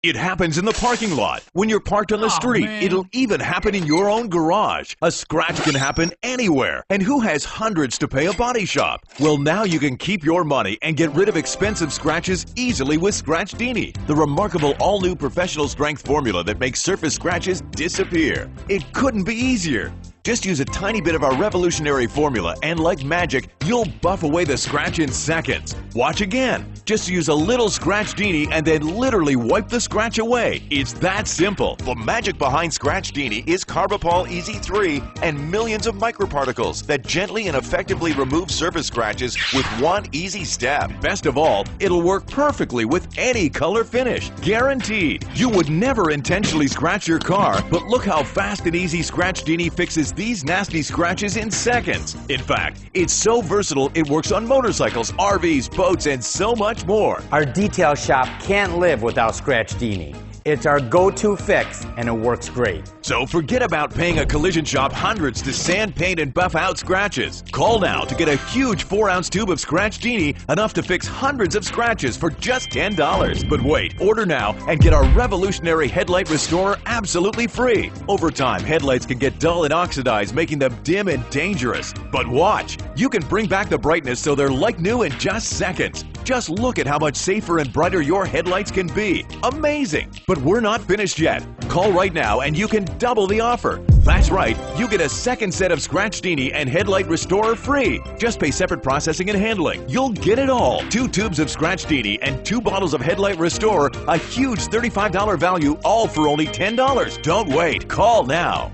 It happens in the parking lot, when you're parked on the street. Man. It'll even happen in your own garage. A scratch can happen anywhere. And who has hundreds to pay a body shop? Well, now you can keep your money and get rid of expensive scratches easily with Scratch Dini, the remarkable all-new professional strength formula that makes surface scratches disappear. It couldn't be easier. Just use a tiny bit of our revolutionary formula and like magic, you'll buff away the scratch in seconds. Watch again. Just use a little Scratch Dini and then literally wipe the scratch away. It's that simple. The magic behind Scratch Dini is Carbopol Easy 3 and millions of microparticles that gently and effectively remove surface scratches with one easy step. Best of all, it'll work perfectly with any color finish. Guaranteed. You would never intentionally scratch your car, but look how fast and easy Scratch Dini fixes these nasty scratches in seconds. In fact, it's so versatile it works on motorcycles, RVs, boats, and so much more. Our detail shop can't live without Scratch Dini. It's our go-to fix, and it works great. So forget about paying a collision shop hundreds to sand, paint, and buff out scratches. Call now to get a huge 4-ounce tube of Scratch Dini, enough to fix hundreds of scratches for just $10. But wait, order now and get our revolutionary headlight restorer absolutely free. Over time, headlights can get dull and oxidized, making them dim and dangerous. But watch, you can bring back the brightness so they're like new in just seconds. Just look at how much safer and brighter your headlights can be. Amazing! But we're not finished yet. Call right now and you can double the offer. That's right, you get a second set of Scratch Dini and Headlight Restorer free. Just pay separate processing and handling. You'll get it all. 2 tubes of Scratch Dini and 2 bottles of Headlight Restorer, a huge $35 value, all for only $10. Don't wait. Call now.